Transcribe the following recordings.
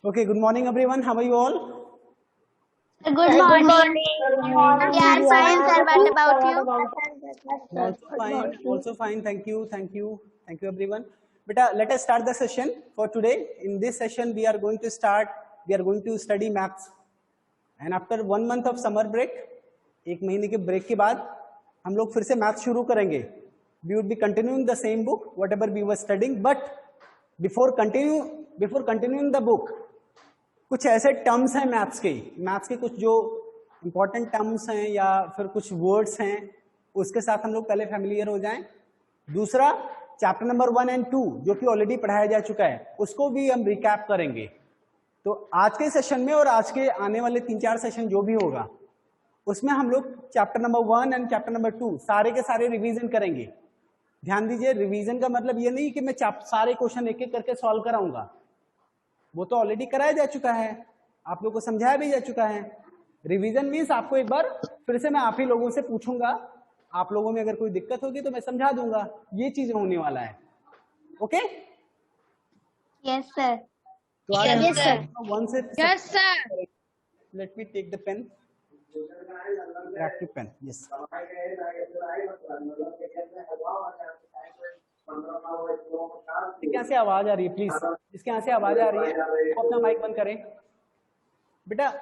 Okay, good morning everyone. How are you all? Good morning. Yeah, fine, sir. What about you? Also fine. Thank you. Thank you everyone. Beta, let us start the session for today. In this session, we are going to study maths. And after 1 month of summer break, एक महीने के break के बाद हम लोग फिर से maths शुरू करेंगे. We would be continuing the same book, whatever we were studying. But before continuing the book, कुछ ऐसे टर्म्स हैं मैथ्स के कुछ जो इंपॉर्टेंट टर्म्स हैं या फिर कुछ वर्ड्स हैं, उसके साथ हम लोग पहले फैमिलियर हो जाएं. दूसरा, चैप्टर नंबर 1 और 2 जो कि ऑलरेडी पढ़ाया जा चुका है, उसको भी हम रिकैप करेंगे. तो आज के सेशन में और आज के आने वाले 3-4 सेशन जो भी होगा, उसमें हम लोग chapter number 1 and chapter number 2 सारे के सारे रिवीजन करेंगे. ध्यान दीजिए, रिवीजन का मतलब ये नहीं कि मैं सारे क्वेश्चन एक एक करके सॉल्व कराऊंगा. वो तो ऑलरेडी कराया जा चुका है, आप लोगों को समझाया भी जा चुका है. रिवीजन मीन्स आपको एक बार फिर से मैं आप ही लोगों से पूछूंगा, आप लोगों में अगर कोई दिक्कत होगी तो मैं समझा दूंगा. ये चीज होने वाला है. ओके? Yes, sir. तो आज Yes, sir. वन से Yes, sir. Let me take the pen, active pen. Yes, जिसके यहाँ से आवाज आ रही है प्लीज, जिसके यहाँ से आवाज आ रही है वो अपना माइक बंद करें. बेटा,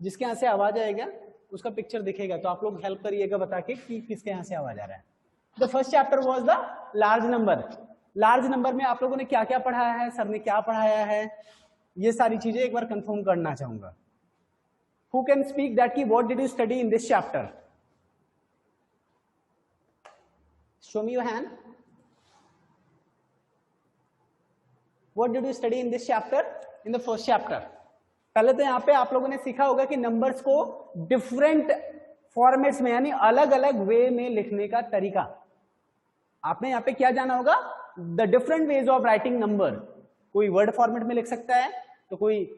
जिसके यहाँ से आवाज आएगा उसका पिक्चर दिखेगा, तो आप लोग हेल्प करिएगा बता के कि किसके यहाँ से आवाज आ रहा है. The first chapter was the large number. Large number में आप लोगों ने क्या क्या पढ़ाया है, सर ने क्या पढ़ाया है, ये सारी चीजें एक बार कंफर्म करना चाहूंगा. हु कैन स्पीक दैट की what did you study in this chapter? Show me your hand. What did you study in this chapter? In the first chapter. पहले तो यहाँ पे आप लोगों ने सीखा होगा कि नंबर्स को डिफरेंट फॉर्मेट्स में यानी अलग अलग वे में लिखने का तरीका. आपने यहाँ पे क्या जाना होगा? The different ways of writing number. कोई वर्ड फॉर्मेट में लिख सकता है, तो कोई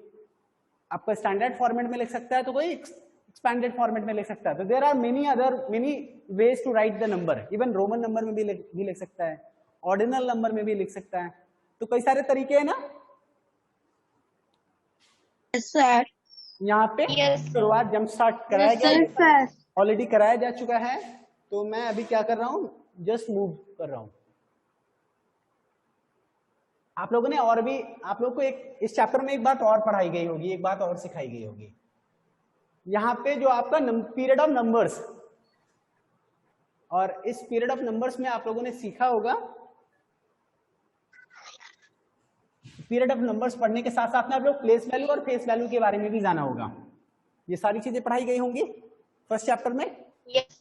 आपका स्टैंडर्ड फॉर्मेट में लिख सकता है, तो कोई एक्सपैंडेड फॉर्मेट में लिख सकता है. तो there are many ways to write the number. Even Roman number में भी लिख सकता है, ऑर्डिनल नंबर में भी लिख सकता है. तो कई सारे तरीके हैं ना. Yes, sir. यहाँ पे शुरुआत जंप स्टार्ट कराया गया, ऑलरेडी कराया जा चुका है. तो मैं अभी क्या कर रहा हूँ, जस्ट मूव कर रहा हूँ. आप लोगों ने और भी, आप लोग को एक इस चैप्टर में एक बात और पढ़ाई गई होगी, एक बात और सिखाई गई होगी. यहाँ पे जो आपका पीरियड ऑफ नंबर्स, और इस पीरियड ऑफ नंबर्स में आप लोगों ने सीखा होगा, पीरियड ऑफ नंबर्स पढ़ने के साथ साथ में आप लोग प्लेस वैल्यू और फेस वैल्यू के बारे में भी जाना होगा. ये सारी चीजें पढ़ाई गई होंगी फर्स्ट चैप्टर में. Yes,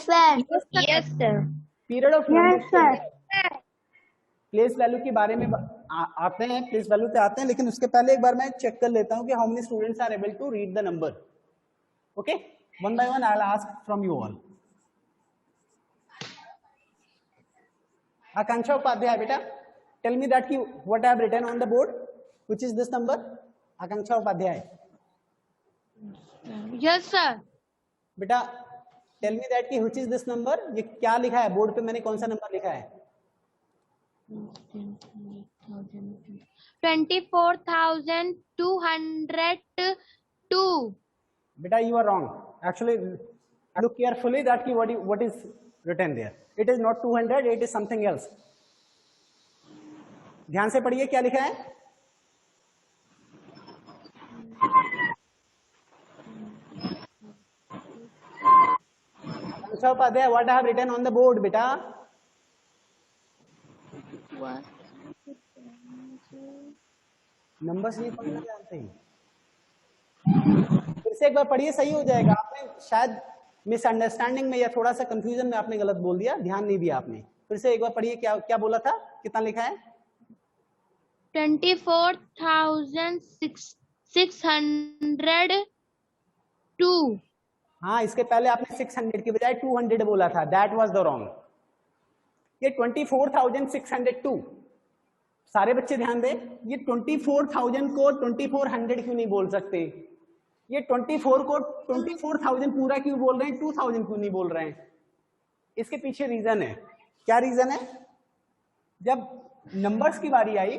sir. Yes, sir. Period of numbers, place value के बारे में आते हैं, प्लेस वैल्यू पे आते हैं, लेकिन उसके पहले एक बार मैं चेक कर लेता हूं कि how many students are able to read the number. Okay, one by one I will ask from you all. Akanksha Upadhyay, बेटा tell me that what I have written on the board, which is this number? Akanksha Upadhyay. Yes, sir. बेटा tell me that which is this number. ये क्या लिखा है board पे, मैंने कौन सा नंबर लिखा है? 24,202. बेटा you are wrong. Actually look carefully that what is written there. It is not 200, it is something else. ध्यान से पढ़िए क्या लिखा है. अच्छा Upadhyay, what I have written on the board बेटा? नंबर्स नहीं पढ़ना जानते हैं, फिर से एक बार पढ़िए, सही हो जाएगा. आपने शायद मिसअंडरस्टैंडिंग में या थोड़ा सा कंफ्यूजन में आपने गलत बोल दिया, ध्यान नहीं दिया आपने. फिर से एक बार पढ़िए, क्या क्या बोला था, कितना लिखा है? 24,602. हाँ, इसके पहले आपने 600 की बजाय 200 बोला था. That was the wrong. ये 24,602. सारे बच्चे ध्यान दें, ये 24,000 को 2400 क्यों नहीं बोल सकते? ये 24 को 24,000 पूरा क्यों बोल रहे हैं, 2000 क्यों नहीं बोल रहे हैं? इसके पीछे रीजन है. क्या रीजन है? जब नंबर्स की बारी आई,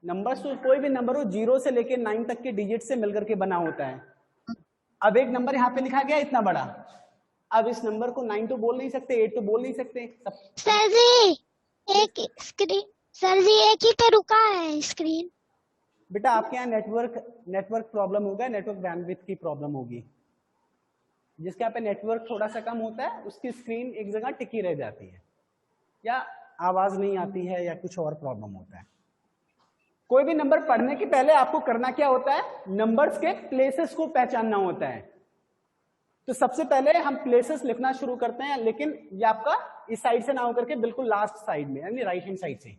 नंबर्स तो कोई भी नंबर हो 0 से लेके 9 तक के डिजिट से मिलकर के बना होता है। अब एक नंबर यहाँ पे लिखा गया इतना बड़ा, अब इस नंबर को 9 तो बोल नहीं सकते, 8 तो बोल नहीं सकते। सर जी एक स्क्रीन, सर जी एक ही पे रुका है स्क्रीन। बेटा आपके यहाँ नेटवर्क प्रॉब्लम होगा, नेटवर्क बैंडविड्थ की प्रॉब्लम होगी। जिसके यहाँ पे नेटवर्क थोड़ा सा कम होता है उसकी स्क्रीन एक जगह टिकी रह जाती है, या आवाज नहीं आती है, या कुछ और प्रॉब्लम होता है। कोई भी नंबर पढ़ने के पहले आपको करना क्या होता है, नंबर्स के प्लेसेस को पहचानना होता है। तो सबसे पहले हम प्लेसेस लिखना शुरू करते हैं, लेकिन ये आपका इस साइड से ना होकर के बिल्कुल लास्ट साइड में, यानी राइट हैंड साइड से।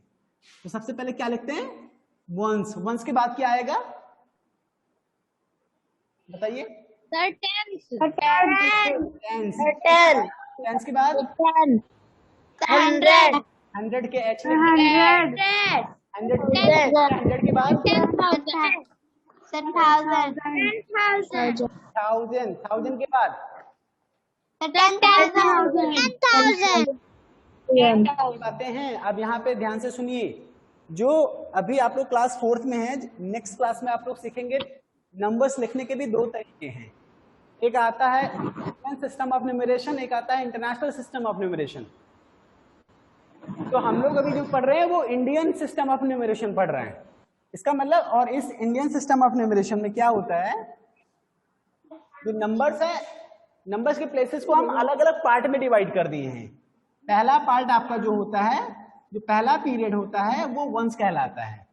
तो सबसे पहले क्या लिखते हैं, वंस। वंस के बाद क्या आएगा बताइए? टेंस के बाद 100 100 के एच 100 100 के बाद 1000 के बाद 10,000 बातें हैं। अब यहाँ पे ध्यान से सुनिए, जो अभी आप लोग क्लास 4th में हैं, नेक्स्ट क्लास में आप लोग सीखेंगे नंबर्स लिखने के भी 2 तरीके हैं। एक आता है इंडियन सिस्टम ऑफ न्यूमरेशन, एक आता है इंटरनेशनल सिस्टम ऑफ न्यूमरेशन। तो हम लोग अभी जो पढ़ रहे हैं वो इंडियन सिस्टम ऑफ न्यूमरेशन पढ़ रहे हैं। इसका मतलब, और इस इंडियन सिस्टम ऑफ न्यूमरेशन में क्या होता है, जो नंबर्स है, नंबर्स के प्लेसेस को हम अलग अलग पार्ट में डिवाइड कर दिए हैं। पहला पार्ट आपका जो होता है, जो पहला पीरियड होता है वो वंस कहलाता है।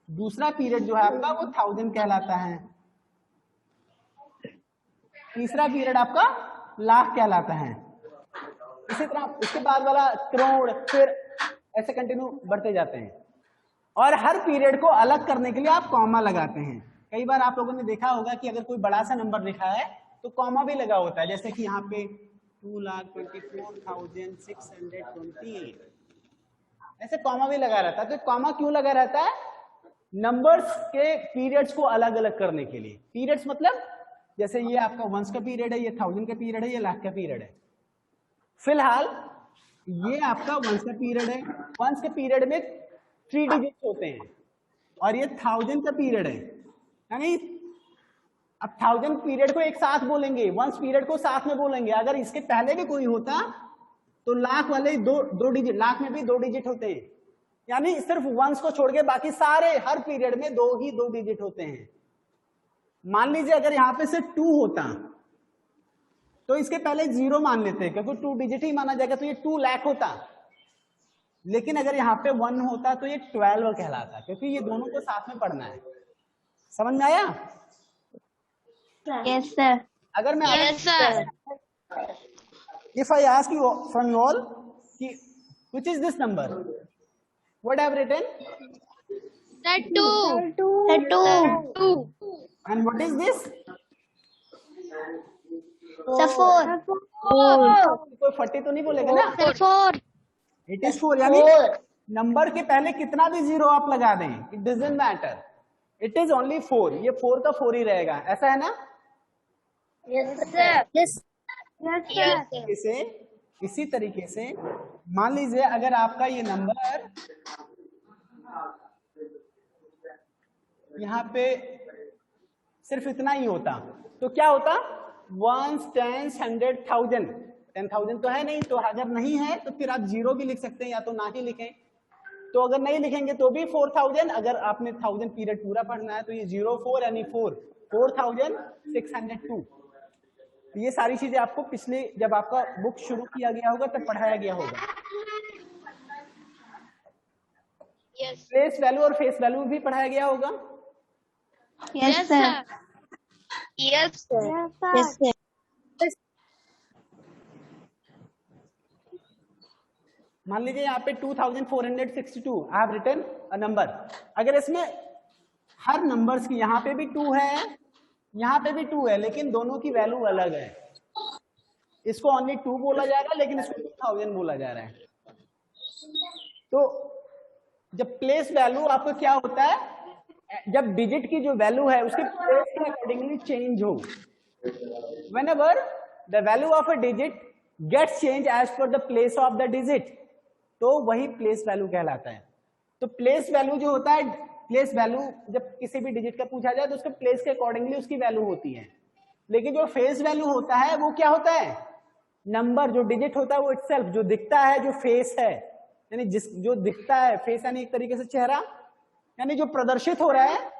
दूसरा पीरियड जो है आपका वो 1000 कहलाता है। तीसरा पीरियड आपका लाख कहलाता है। इसी तरह इसके बाद वाला करोड़, फिर ऐसे कंटिन्यू बढ़ते जाते हैं। और हर पीरियड को अलग करने के लिए आप कॉमा लगाते हैं। कई बार आप लोगों ने देखा होगा कि अगर कोई बड़ा सा नंबर लिखा है तो कॉमा भी लगा होता है, जैसे कि यहाँ पे 2,24,628, ऐसे कॉमा भी लगा रहता है। तो कॉमा क्यों लगा रहता है, नंबर्स के पीरियड्स को अलग अलग करने के लिए। पीरियड्स मतलब जैसे ये आपका वंस का पीरियड है, ये 1000 का पीरियड है, ये लाख का पीरियड है। फिलहाल ये आपका वंस का पीरियड है। वंस के पीरियड में 3 डिजिट्स होते हैं, और ये 1000 का पीरियड है। यानी अब 1000 पीरियड को एक साथ बोलेंगे, वंस पीरियड को साथ में बोलेंगे। अगर इसके पहले भी कोई होता तो लाख वाले दो डिजिट, लाख में भी 2 डिजिट होते हैं। यानी सिर्फ वंस को छोड़ के बाकी सारे हर पीरियड में 2 डिजिट होते हैं। मान लीजिए अगर यहां पे से 2 होता तो इसके पहले 0 मान लेते हैं, क्योंकि 2 डिजिट ही माना जाएगा, तो ये 2 लाख होता। लेकिन अगर यहाँ पे 1 होता तो ये 12 कहलाता, क्योंकि ये दोनों को साथ में पढ़ना है। समझ में आया? Yes sir. अगर मैं yes sir. If I ask you from you all कि which is this number, what I have written? Two and what is this? Four. कोई 40 तो नहीं बोलेगा ना? 4। It is 4। यानी नंबर के पहले कितना भी 0 आप लगा दें, it doesn't matter, it is only 4। ये 4 का 4 ही रहेगा, ऐसा है ना? Yes sir. यस इसी तरीके से मान लीजिए अगर आपका ये नंबर यहाँ पे सिर्फ इतना ही होता तो क्या होता? 1s, 10s, 100, 1000। 10,000 तो है नहीं, तो अगर नहीं है तो फिर आप 0 भी लिख सकते हैं, या तो ना ही लिखें। तो अगर नहीं लिखेंगे तो भी 4000। अगर आपने 1000 पीरियड पूरा पढ़ना है तो ये 04 यानी 4602। ये सारी चीजें आपको पिछले जब आपका बुक शुरू किया गया होगा तब पढ़ाया गया होगा। प्लेस वैल्यू और फेस वैल्यू भी पढ़ाया गया होगा। Yes sir. Yes sir. मान लीजिए यहाँ पे 2462 I have written a number. अगर इसमें हर नंबर्स की यहाँ पे भी 2 है, यहाँ पे भी 2 है, लेकिन दोनों की वैल्यू अलग है। इसको ओनली 2 बोला जाएगा, लेकिन इसको 2000 बोला जा रहा है। तो जब प्लेस वैल्यू आपको क्या होता है, जब डिजिट की जो वैल्यू है उसके प्लेस के अकॉर्डिंगली चेंज हो। whenever the value of a digit gets changed as per the place of the digit, तो वही प्लेस वैल्यू कहलाता है। तो प्लेस वैल्यू जो होता है प्लेस वैल्यू जब किसी भी डिजिट का पूछा जाए तो उसके प्लेस के अकॉर्डिंगली उसकी वैल्यू होती है। लेकिन जो फेस वैल्यू होता है वो क्या होता है, नंबर जो डिजिट होता है वो इटसेल्फ जो दिखता है, जो फेस है यानी जो दिखता है, फेस यानी एक तरीके से चेहरा, यानी जो प्रदर्शित हो रहा है,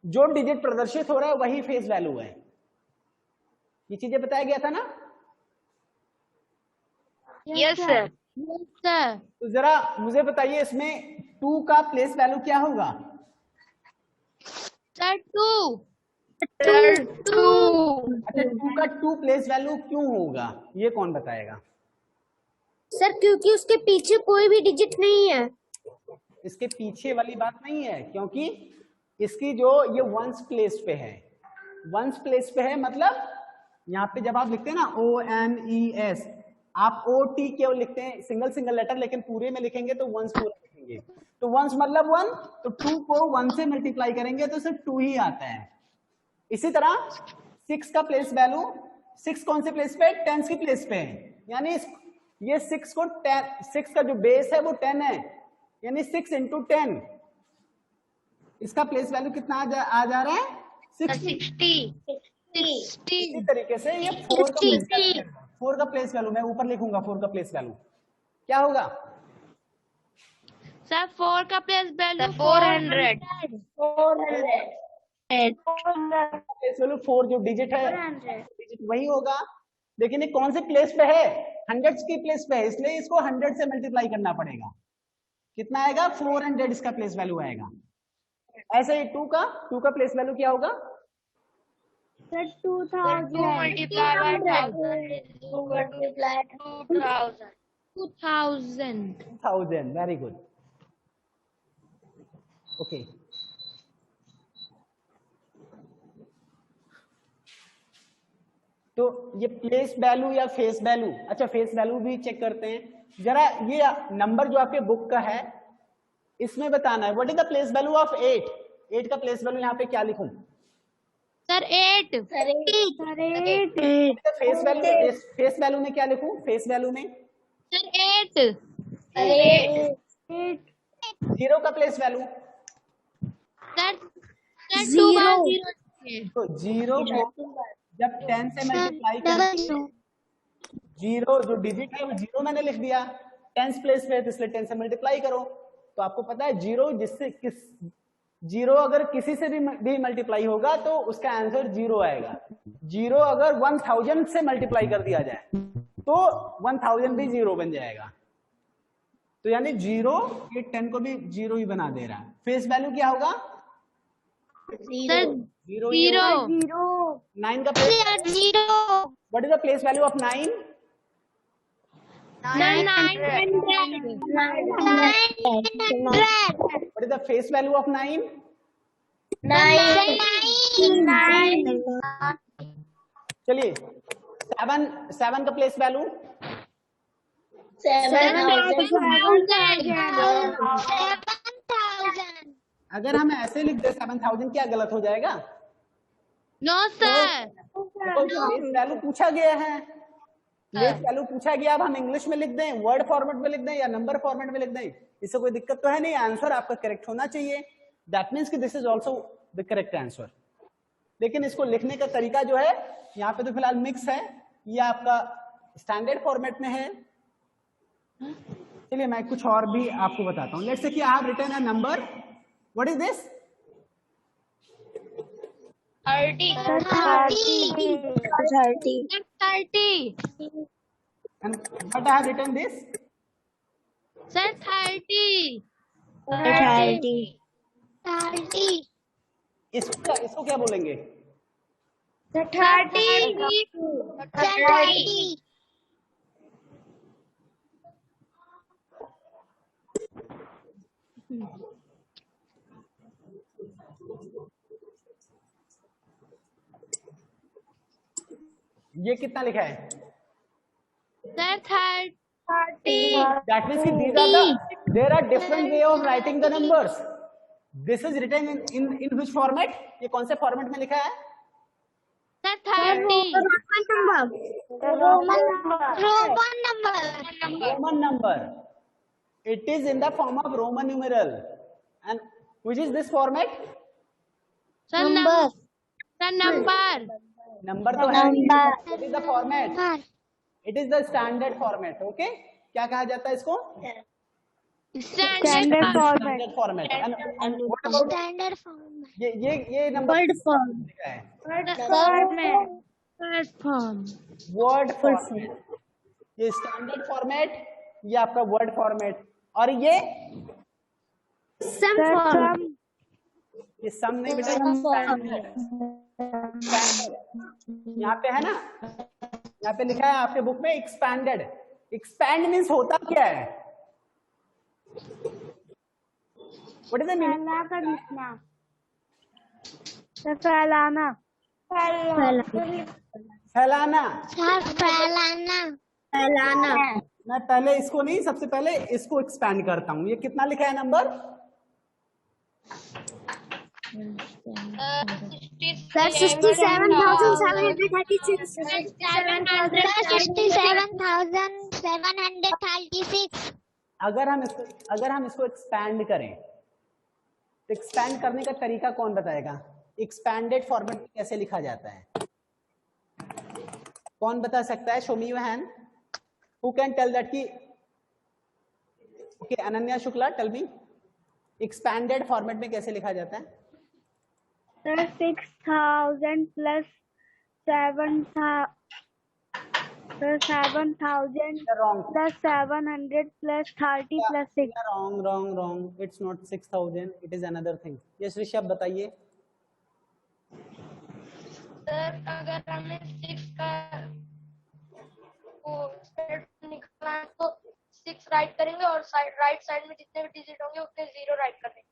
जो डिजिट प्रदर्शित हो रहा है वही फेस वैल्यू है। ये चीजें बताया गया था ना? Yes sir. तो जरा मुझे बताइए इसमें 2 का प्लेस वैल्यू क्या होगा? सर 2। अच्छा 2 का 2 प्लेस वैल्यू क्यों होगा, ये कौन बताएगा? सर क्योंकि उसके पीछे कोई भी डिजिट नहीं है। इसके पीछे वाली बात नहीं है, क्योंकि इसकी जो ये वंस प्लेस पे है, वंस प्लेस पे है मतलब यहाँ पे जब आप लिखते हैं ना ONES, आप OT केवल लिखते हैं सिंगल सिंगल लेटर, लेकिन पूरे में लिखेंगे तो वंस पूरा लिखेंगे। तो वंस मतलब 1, तो 2 को 1 से मल्टीप्लाई करेंगे तो सिर्फ 2 ही आता है। इसी तरह 6 का प्लेस वैल्यू, 6 कौन से प्लेस पे? 10 की प्लेस पे है, यानी ये 6 को 6 का जो बेस है वो 10 है, यानी 6 into 10, इसका प्लेस वैल्यू कितना आ जा रहा है? 60। इसी तरीके से ये 4 का प्लेस वैल्यू मैं ऊपर लिखूंगा, 4 का प्लेस वैल्यू क्या होगा? सर 4 का प्लेस वैल्यू 400। प्लेस वैल्यू 4 जो डिजिट है डिजिट वही होगा, लेकिन ये कौन से प्लेस पे है? 100 की प्लेस पे है, इसलिए इसको 100 से मल्टीप्लाई करना पड़ेगा। कितना आएगा? 400 इसका प्लेस वैल्यू आएगा। ऐसे ही 2 का प्लेस वैल्यू क्या होगा? 2000। Very good, okay. तो ये प्लेस वैल्यू या फेस वैल्यू, अच्छा फेस वैल्यू भी चेक करते हैं जरा। ये नंबर जो आपके बुक का है इसमें बताना है what is the place value of 8। 8 का प्लेस वैल्यू यहाँ पे क्या लिखूं? सर 8। फेस वैल्यू में क्या लिखूं? फेस वैल्यू में सर 8। 0 का प्लेस वैल्यू? सर 2 बार 0। तो 0 को जब 10 से मल्टीप्लाई करेंगे, 0 जो डिजिट है वो 0 मैंने लिख दिया, 10 प्लेस पे है तो इसलिए 10 से मल्टीप्लाई करो। तो आपको पता है 0 अगर किसी से भी मल्टीप्लाई होगा तो उसका आंसर 0 आएगा। 0 अगर 1000 से मल्टीप्लाई कर दिया जाए तो 1000 भी 0 बन जाएगा। तो यानी 0 ये 10 को भी 0 ही बना दे रहा है। फेस वैल्यू क्या होगा? 0। 9 का place, what is the place value of 9? 900। What is the face value of 9? 9। चलिए 7 का प्लेस वैल्यू? 7,000। अगर हम ऐसे लिख दे 7000 क्या गलत हो जाएगा? No sir. प्लेस वैल्यू पूछा गया है, प्लेस वैल्यू पूछा गया, अब हम इंग्लिश में लिख दें, वर्ड फॉर्मेट में लिख दें या नंबर फॉर्मेट में लिख दें, इससे कोई दिक्कत तो है नहीं। आंसर आपका करेक्ट होना चाहिए, दैट मीन्स कि this is also the correct answer. लेकिन इसको लिखने का तरीका जो है यहाँ पे तो फिलहाल मिक्स है, ये आपका स्टैंडर्ड फॉर्मेट में है। चलिए मैं कुछ और भी आपको बताता हूँ। लेट्स से कि I have written a number, what is this? 30। And what I have written this? Sir 30। इसको क्या बोलेंगे? 30। ये कितना लिखा है? Sir 30। That means there are different way of writing the numbers. This is written in which format? ये कौन से फॉर्मेट में लिखा है? Sir 30। Roman number. It is in the form of Roman numeral. And Which is this format? Sir number Number तो है नहीं. What is the format? It is the standard format. Okay? क्या कहा जाता है इसको? Standard Standard format. And what about Standard form. ये number word form लिखा है. Word format. ये standard format, ये आपका word format. और ये सम फॉर्म ये सम नहीं बेटा, standard. यहाँ पे है ना, यहाँ पे लिखा है आपके बुक में expanded. Expand means होता क्या है? What is the meaning? फैलाना फैलाना. फैलाना मैं पहले इसको नहीं, सबसे पहले इसको एक्सपैंड करता हूँ. ये कितना लिखा है नंबर? सर 67,736. अगर हम इसको एक्सपैंड करें तो एक्सपैंड करने का तरीका कौन बताएगा? एक्सपैंडेड फॉर्मेट में कैसे लिखा जाता है? कौन बता सकता है? Show me your hand. Who can tell that की? Okay, Ananya Shukla, tell me expanded format में कैसे लिखा जाता है? Sir 6,000 plus 7,000 Wrong. Plus 700 plus 30 plus 6. Wrong. It's not 6,000. It is another thing. Yes, Rishabh बताइए. सर अगर हमें 6 का वो सेट निकालना है तो 6 राइट करेंगे और राइट साइड में जितने भी डिजिट होंगे उतने 0 राइट कर देंगे.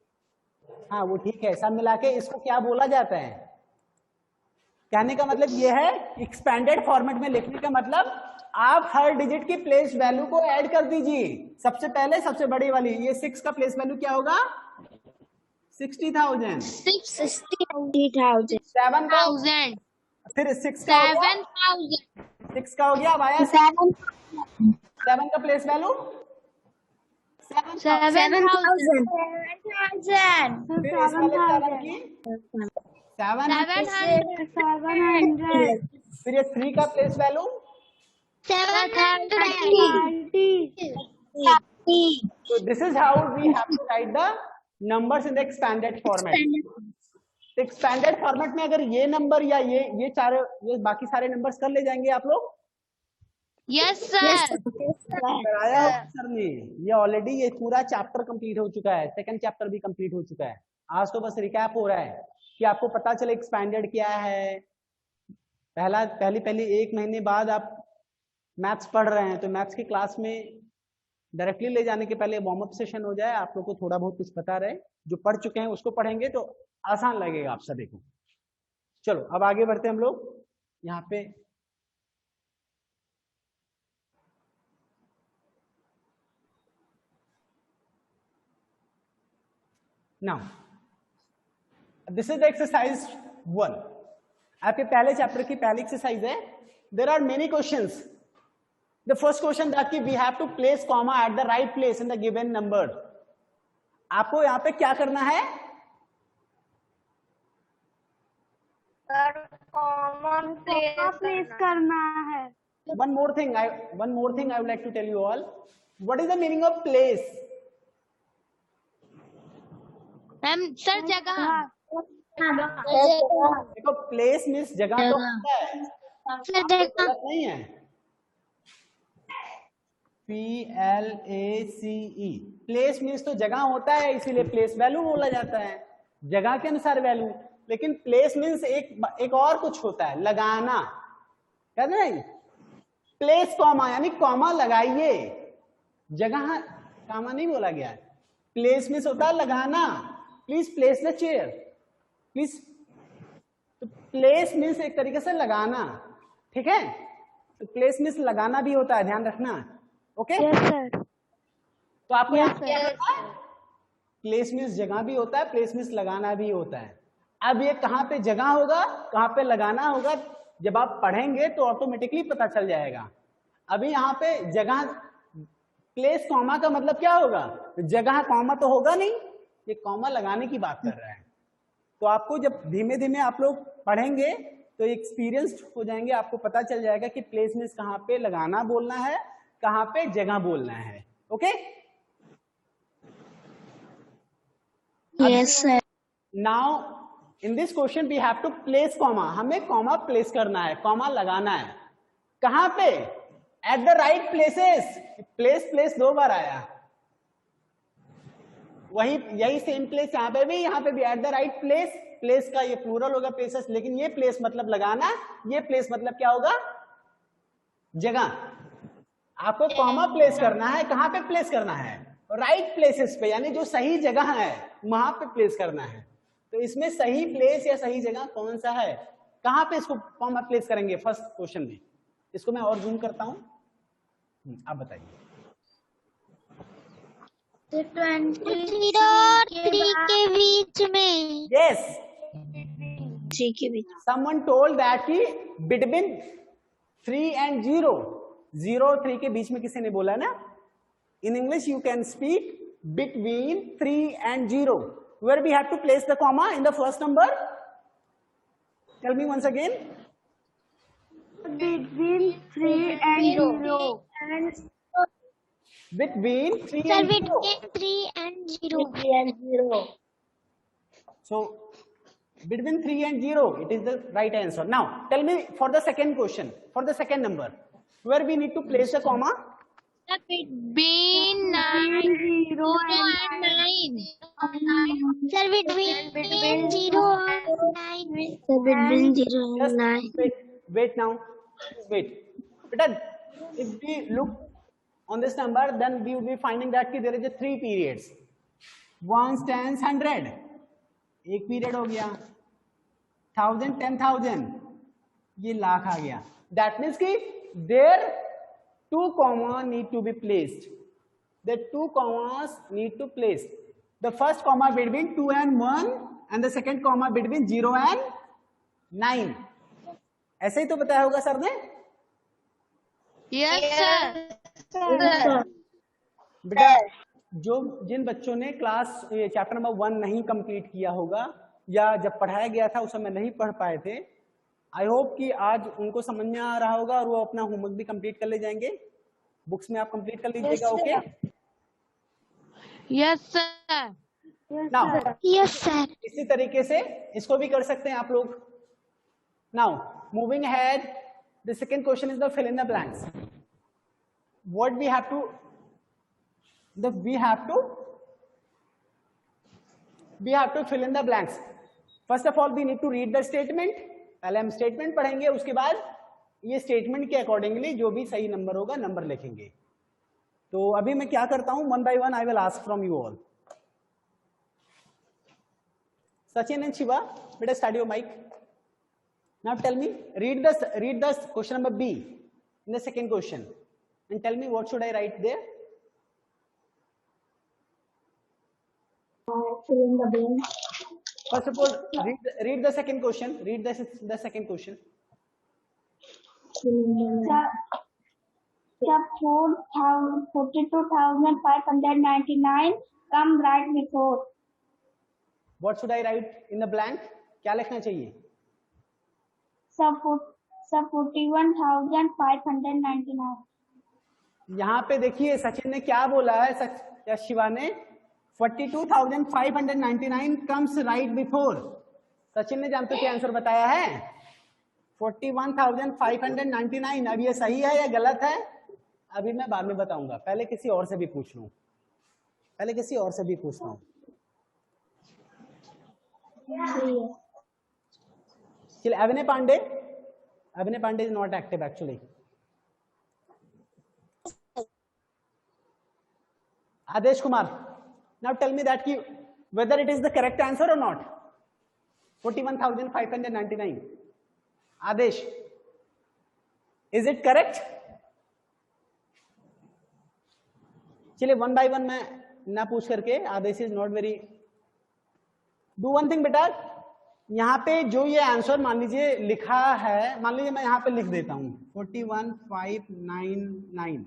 हाँ, वो ठीक है. सब मिला के इसको क्या बोला जाता है? कहने का मतलब ये है, एक्सपैंडेड फॉर्मेट में लिखने का मतलब आप हर डिजिट की प्लेस वैल्यू को ऐड कर दीजिए. सबसे पहले सबसे बड़ी वाली ये 6 का प्लेस वैल्यू क्या होगा? 60,000. 60,000 7 का, फिर 6 का हो गया. 6 का हो गया. अब आया 7 का प्लेस वैल्यू 7,000 फिर इस वाले 7 की 700. फिर ये 3 का place value 730. So this is how we have to write the numbers in the expanded format. तो expanded format में अगर ये नंबर या ये बाकी सारे नंबर्स कर ले जाएंगे आप लोग. Yes sir. कराया होगा सर ने. ये ऑलरेडी ये पूरा चैप्टर कंप्लीट हो चुका है. सेकंड चैप्टर भी कंप्लीट हो चुका है. आज तो बस रिकैप हो रहा है कि आपको पता चले एक्सपैंडेड क्या है. पहली एक महीने बाद आप मैथ्स पढ़ रहे हैं तो मैथ्स की क्लास में डायरेक्टली ले जाने के पहले वार्म अप सेशन हो जाए, आप लोग को थोड़ा बहुत कुछ पता रहे. जो पढ़ चुके हैं उसको पढ़ेंगे तो आसान लगेगा आप सभी को. चलो अब आगे बढ़ते हैं हम लोग. यहाँ पे now this is the exercise 1. आपके पहले चैप्टर की पहली एक्सरसाइज है. There are many questions. The first question that we have to place comma at the right place in the given number. आपको यहाँ पे क्या करना है? सर कॉमन प्लेस करना है. One more thing I would like to tell you all. What is the meaning of place? Sir जगह. देखो place means जगह तो होता है. गलत नहीं है. PLACE प्लेस मीन्स तो जगह होता है, इसीलिए प्लेस वैल्यू बोला जाता है, जगह के अनुसार वैल्यू. लेकिन प्लेस मीन्स एक और कुछ होता है, लगाना. कहते हैं प्लेस कॉमा, यानी कॉमा लगाइए. जगह कॉमा नहीं बोला गया है. प्लेस मीन्स होता है लगाना. Please place the chair. Please. तो प्लेस मीन्स एक तरीके से लगाना. ठीक है. तो प्लेस मीन्स लगाना भी होता है, ध्यान रखना. ओके तो आपको यहाँ क्या करना है? प्लेस मीन्स जगह भी होता है, प्लेस मीन्स लगाना भी होता है. अब ये कहाँ पे जगह होगा, कहाँ पे लगाना होगा, जब आप पढ़ेंगे तो ऑटोमेटिकली पता चल जाएगा. अभी यहाँ पे जगह प्लेस कॉमा का मतलब क्या होगा? जगह कॉमा तो होगा नहीं, ये कॉमा लगाने की बात कर रहा है। तो आपको जब धीमे धीमे आप लोग पढ़ेंगे तो एक्सपीरियंस्ड हो जाएंगे, आपको पता चल जाएगा कि प्लेस मींस कहाँ पे लगाना बोलना है, कहाँ पे जगह बोलना है। Okay, Yes, sir. Now in this question we have to place comma, हमें कॉमा प्लेस करना है, कॉमा लगाना है। कहां पे? At the right places. Place place दो बार आया, वही यही सेम प्लेस यहाँ पे भी, यहाँ पे भी eight the right place. Place का ये प्लूरल होगा प्लेसेस, लेकिन ये प्लेस मतलब लगाना, ये प्लेस मतलब क्या होगा? जगह। आपको कॉमा प्लेस करना है, कहां पे प्लेस करना है? राइट प्लेसेस पे, यानी जो सही जगह है वहां पे प्लेस करना है। तो इसमें सही प्लेस या सही जगह कौन सा है, कहां पे इसको कॉमा प्लेस करेंगे? फर्स्ट क्वेश्चन में। इसको मैं और जूम करता हूं, आप बताइए। 23 और 3 के बीच में। यस, 3 के बीच। someone told that कि between 3 and 0, 0 और 3 के बीच में किसी ने बोला ना। In English you can speak between 3 and 0. Where we have to place the comma in the first number? Tell me once again. Between 3 and 0. Between 3 Sir, and 0. between 3 and 0. 3 and 0. So between 3 and 0, it is the right answer. Now tell me for the second question, for the second number, where we need to place the comma? Between 0 and 9. Sir, between 0 and 9. Sir, between 0 and Just 9. wait now, wait. But if we look on this number, then we will be finding that there is a 3 periods. 1 tens 100, एक period हो गया। 1000 10,000, ये लाख आ गया। That means कि there 2 comma need to be placed. The 2 commas need to place. The first comma between 2 and 1 and the second comma between 0 and 9. ऐसे ही तो बताया होगा सर ने। Yes, sir. बेटा जो जिन बच्चों ने क्लास चैप्टर नंबर 1 नहीं कंप्लीट किया होगा या जब पढ़ाया गया था उस समय नहीं पढ़ पाए थे, आई होप कि आज उनको समझ में आ रहा होगा और वो अपना होमवर्क भी कंप्लीट कर ले जाएंगे। बुक्स में आप कंप्लीट कर लीजिएगा। Okay, Yes, sir. Now Yes, sir. इसी तरीके से इसको भी कर सकते हैं आप लोग। Now moving ahead, the second question is the fill in the blanks. What we have to fill in the blanks. First of all we need to read the statement. पहले हम स्टेटमेंट पढ़ेंगे, उसके बाद ये स्टेटमेंट के accordingly जो भी सही नंबर होगा नंबर लिखेंगे। तो अभी मैं क्या करता हूं, one by one I will ask from you all. Sachin and Shiva, बेटा start your mic. Now tell me, read the question number B in the second question and tell me what should I write there. Fill in the blank. First of all, read the second question. Read the second question. The 42,599 come right before. What should I write in the blank? क्या लिखना चाहिए? 41,599. यहाँ पे देखिए सचिन ने क्या बोला है, या शिवा ने 42,599 comes right before. सचिन ने जानते क्या आंसर बताया है? 41,599। अब ये सही है या गलत है अभी मैं बाद में बताऊंगा, पहले किसी और से भी पूछ लूं, चलिए Abhinay Pandey is not active actually. Aadesh Kumar, now tell me that whether it is the correct answer or not. 41,599. Adesh, is it correct? चलिए वन बाय वन मैं ना पूछ करके, Aadesh is not very. Do one thing बेटा, यहाँ पे जो ये आंसर मान लीजिए लिखा है, मान लीजिए मैं यहाँ पे लिख देता हूं 41,599,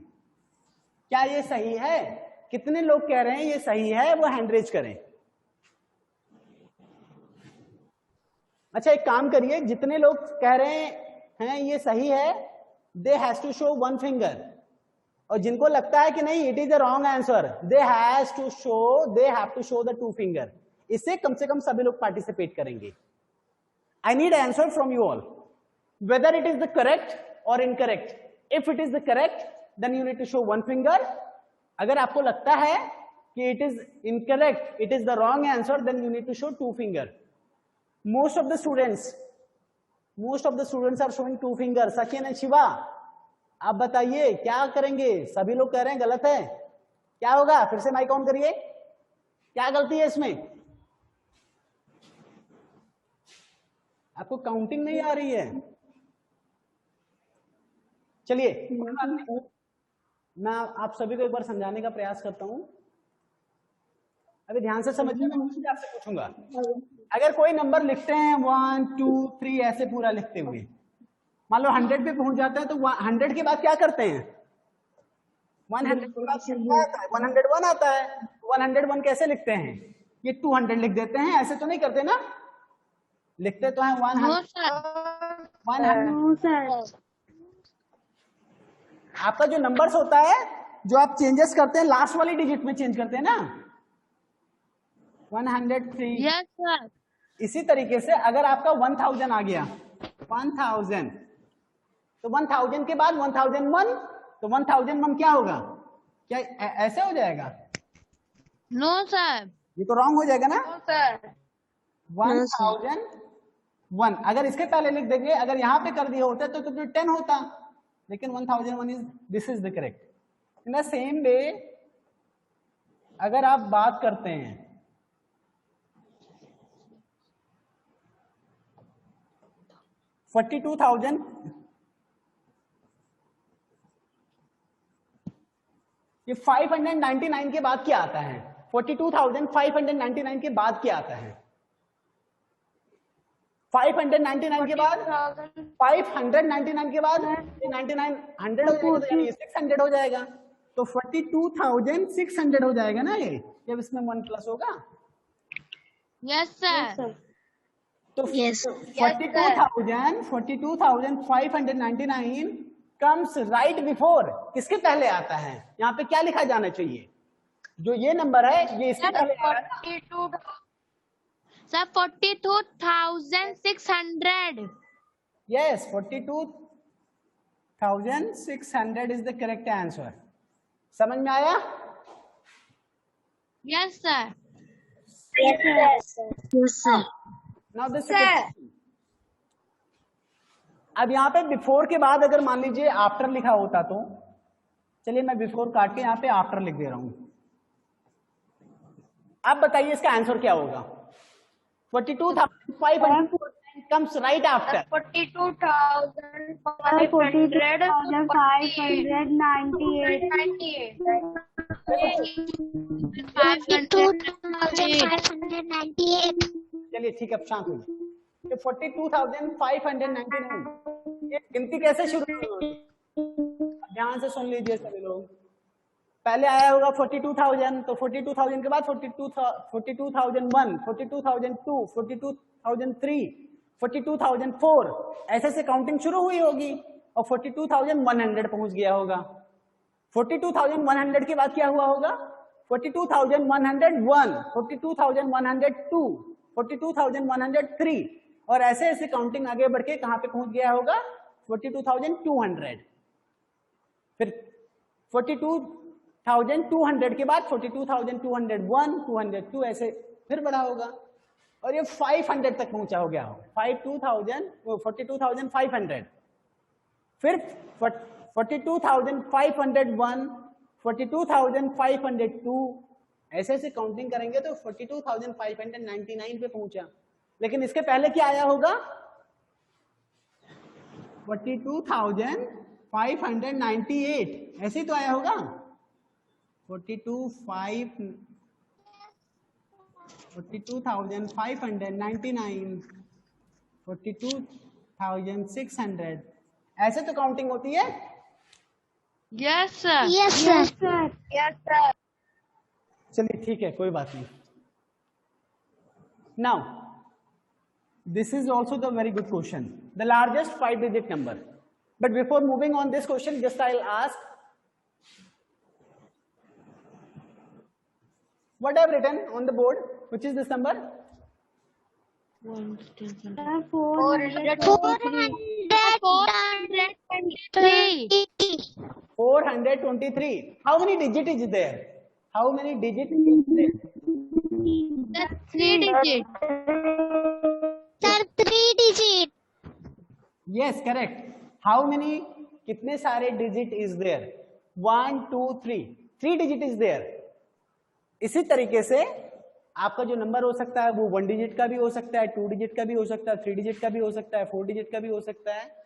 क्या ये सही है? कितने लोग कह रहे हैं ये सही है, वो हैंड रेज करें। अच्छा एक काम करिए, जितने लोग कह रहे हैं ये सही है, they has to show one finger, और जिनको लगता है कि नहीं it is the wrong answer, they have to show the two finger. इससे कम से कम सभी लोग पार्टिसिपेट करेंगे। I need answer from you all, whether it is the correct और incorrect. If it is the correct then you need to show one finger. अगर आपको लगता है कि it is incorrect, it is the wrong answer, then you need to show two finger. Most of the students are showing two fingers. Sachin and Shiva, आप बताइए क्या करेंगे? सभी लोग कह रहे हैं गलत है, क्या होगा? फिर से माइक ऑन करिए, क्या गलती है इसमें? आपको काउंटिंग नहीं आ रही है? चलिए मैं आप सभी को एक बार समझाने का प्रयास करता हूं। अभी ध्यान से समझिए, मैं मुझे आपसे पूछूंगा, अगर कोई नंबर लिखते हैं 1 2 3 ऐसे पूरा लिखते हुए, मान लो 100 पे पहुंच जाते हैं, तो 100 के बाद क्या करते हैं? 100 के बाद 101 आता है। 101 कैसे लिखते हैं? ये 200 लिख देते हैं, ऐसे तो नहीं करते ना? लिखते तो हैं 100। आपका जो नंबर्स होता है, जो आप चेंजेस करते हैं लास्ट वाली डिजिट में चेंज करते हैं ना, 103। Yes sir. इसी तरीके से अगर आपका 1000 आ गया, 1000, तो 1000 के बाद 1001, तो 1001 क्या होगा? क्या ऐसे हो जाएगा? No sir. ये तो रॉन्ग हो जाएगा ना? No sir. 1001 अगर इसके पहले लिख देंगे, अगर यहां पे कर दिया होता तो फिर 10 होता, लेकिन 1001 is this is the correct. In the same way अगर आप बात करते हैं 42,000, ये 599 के बाद क्या आता है? 42,599 के बाद क्या आता है? 599 के बाद 599 के बाद 99 100 हो जाएगा, यानी 600 हो जाएगा, तो 42,600 हो जाएगा ना ये, जब इसमें 1 प्लस होगा। Yes sir. तो 42,599 कम्स राइट बिफोर, किसके पहले आता है? यहाँ पे क्या लिखा जाना चाहिए? जो ये नंबर है ये इसके पहले आ रहा है। 42,600। Yes, 42,600 is the correct answer. समझ में आया? Yes sir. Yes sir. Now this अब यहाँ पे बिफोर के बाद अगर मान लीजिए आफ्टर लिखा होता, तो चलिए मैं बिफोर काट के यहाँ पे आफ्टर लिख दे रहा हूं। आप बताइए इसका आंसर क्या होगा? 42,500 comes right after 42,598। चलिए ठीक है, अब शांत हो जाइए। 42,599 ये गिनती कैसे शुरू होगी? ध्यान से सुन लीजिए सभी लोग। पहले आया होगा 42,000, तो 42,000 के बाद 42,001, 42,002, 42,003, 42,004 ऐसे से काउंटिंग शुरू हुई होगी, और 42,100 पहुंच गया होगा। 42,100 के बाद क्या हुआ होगा? 42,101, 42,102, 42,103, और ऐसे ऐसे काउंटिंग आगे बढ़ के कहां पे पहुंच गया होगा? 42,200। फिर 42,200 के बाद 42,201, 202 ऐसे फिर बढ़ा होगा, और ये 500 तक पहुंचा हो गया हो। 42,500, फिर 42,501, 42,502 ऐसे ऐसे काउंटिंग करेंगे तो 42,599 पे पहुंचा। लेकिन इसके पहले क्या आया होगा? 42,598 ऐसे ही तो आया होगा। 42,599, 42,600 ऐसे तो काउंटिंग होती है। Yes sir. Yes sir. Yes sir. चलिए ठीक है, कोई बात नहीं। Now This is also the very good question. The largest 5-digit number. But before moving on this question, just I'll ask, what I've written on the board, which is this number? 423. How many digit is there? How many digit is there? Sir, 3 digit. Sir, 3 digit. Yes, correct. How many? कितने सारे digit is there? 1, 2, 3. 3 digit is there. इसी तरीके से आपका जो number हो सकता है वो 1 डिजिट का भी हो सकता है, 2 डिजिट का भी हो सकता है, 3 डिजिट का भी हो सकता है, 4 डिजिट का भी हो सकता है।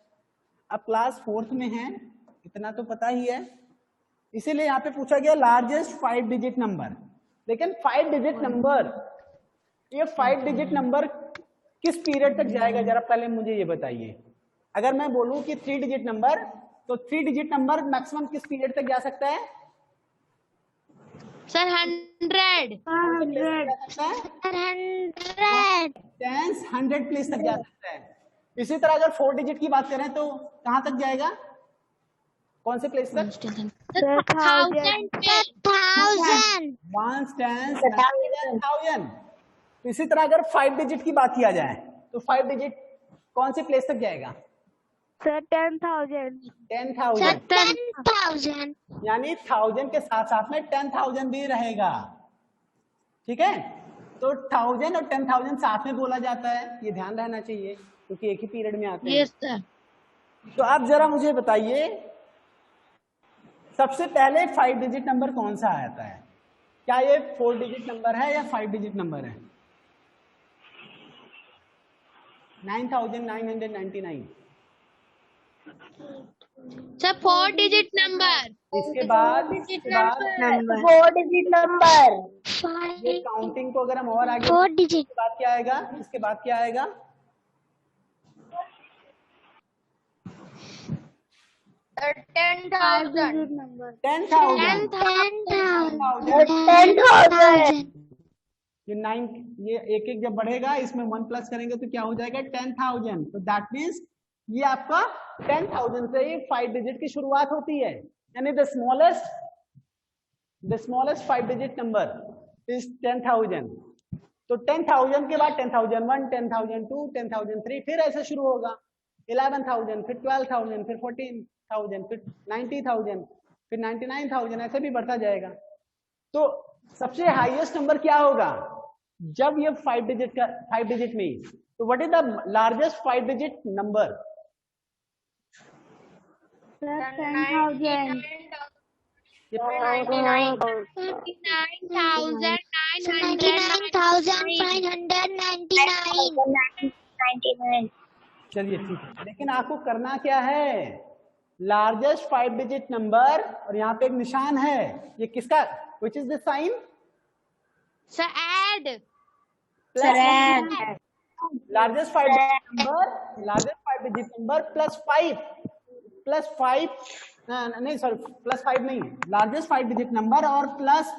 अब क्लास 4th में है, इतना तो पता ही है, इसीलिए यहाँ पे पूछा गया लार्जेस्ट 5 डिजिट नंबर। लेकिन 5 डिजिट नंबर, ये 5 डिजिट नंबर किस पीरियड तक जाएगा, जरा पहले मुझे ये बताइए। अगर मैं बोलूं कि 3 डिजिट नंबर, तो 3 डिजिट नंबर मैक्सिमम किस पीरियड तक जा सकता है? सर 100 प्लेस तक जा सकता है। इसी तरह अगर 4 डिजिट की बात करें तो कहां तक जाएगा, कौन से प्लेस तक? 1000। इसी तरह अगर 5 डिजिट की बात किया जाए तो 5 डिजिट कौन से प्लेस तक जाएगा? सर 10,000। 10,000 यानी 1000 के साथ साथ में 10,000 भी रहेगा। ठीक है, तो 1000 और 10,000 साथ में बोला जाता है, ये ध्यान रहना चाहिए क्योंकि एक ही पीरियड में आते हैं। Yes sir. तो आप जरा मुझे बताइए सबसे पहले 5 डिजिट नंबर कौन सा आता है? क्या ये 4 डिजिट नंबर है या 5 डिजिट नंबर है? 9,999। Sir 4 digit number. इसके बाद 4 डिजिट नंबर। ये काउंटिंग को अगर हम और आगे 4 डिजिट। इसके बाद क्या आएगा? इसके बाद क्या आएगा? 10,000। 10,000। ये 9, ये एक एक जब बढ़ेगा इसमें 1 प्लस करेंगे तो क्या हो जाएगा? 10,000। तो दैट मीन्स ये आपका 10,000 से ही 5 डिजिट की शुरुआत होती है, यानी the smallest 5 digit number is 10,000। तो 10,000 के बाद 10,001, 10,002, 10,003, फिर ऐसे शुरू होगा 11,000, फिर 12,000, फिर 14,000, फिर 90,000, फिर 99,000, ऐसे भी बढ़ता जाएगा। तो सबसे हाईएस्ट नंबर क्या होगा जब ये 5 डिजिट में? तो what is the largest 5 digit number? 10,000। 99,599। चलिए ठीक है, लेकिन आपको करना क्या है? लार्जेस्ट 5 डिजिट नंबर, और यहाँ पे एक निशान है, ये किसका? Which is the sign? Sir add. Largest 5 digit number plus 5 नहीं सॉरी प्लस 5 नहीं, लार्जेस्ट 5 डिजिट नंबर और प्लस,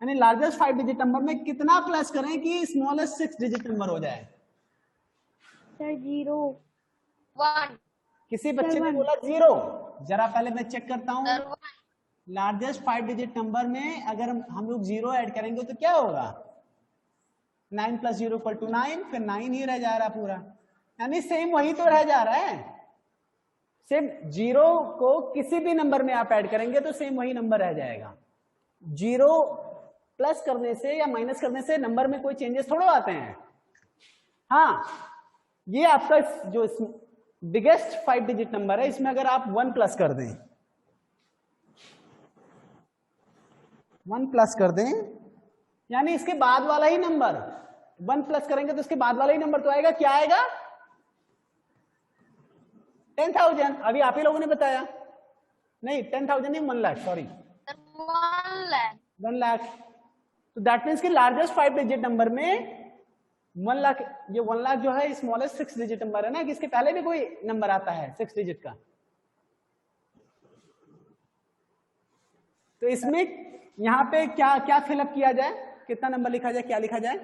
यानी लार्जेस्ट 5 डिजिट नंबर में कितना प्लस करें कि स्मॉलेस्ट 6 डिजिट नंबर हो जाए? सर 0। 1। किसी बच्चे ने बोला 0। जरा पहले मैं चेक करता हूँ, लार्जेस्ट 5 डिजिट नंबर में अगर हम लोग 0 ऐड करेंगे तो क्या होगा? 9 + 0 = 9, फिर 9 ही रह जा रहा पूरा, यानी सेम वही तो रह जा रहा है। सिर्फ 0 को किसी भी नंबर में आप ऐड करेंगे तो सेम वही नंबर रह जाएगा। 0 प्लस करने से या माइनस करने से नंबर में कोई चेंजेस थोड़े आते हैं। हाँ, ये आपका जो बिगेस्ट 5 डिजिट नंबर है, इसमें अगर आप 1 प्लस कर दें, 1 प्लस कर दें, यानी इसके बाद वाला ही नंबर 1 प्लस करेंगे तो इसके बाद वाला ही नंबर तो आएगा, क्या आएगा? 10,000। अभी आप ही लोगों ने बताया, नहीं 10,000 नहीं 1 लाख, सॉरी 1 लाख। तो दैट मीन्स कि लार्जेस्ट 5 डिजिट नंबर में 1 लाख, ये 1 लाख जो है स्मॉलेस्ट 6 डिजिट नंबर है ना, कि इसके पहले भी कोई नंबर आता है 6 डिजिट का। तो इसमें यहाँ पे क्या क्या फिलअप किया जाए, कितना नंबर लिखा जाए, क्या लिखा जाए?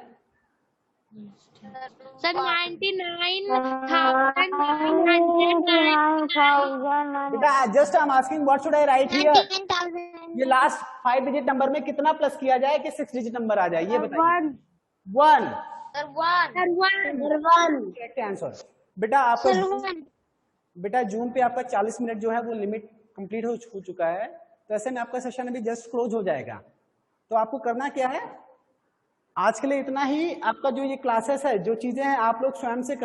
सर 99,999 बेटा just I am asking what should I right here? 99,000 ये लास्ट 5 डिजिट नंबर में कितना प्लस किया जाए कि 6 डिजिट नंबर आ जाए, ये बताइए। 1 सर 1 करेक्ट आंसर। बेटा आपका बेटा जूम पे आपका 40 मिनट जो है वो लिमिट कंप्लीट हो चुका है, तो ऐसे में आपका सेशन अभी जस्ट क्लोज हो जाएगा। तो आपको करना क्या है, आज के लिए इतना ही। आपका जो ये क्लासेस है, जो चीजें हैं आप लोग स्वयं से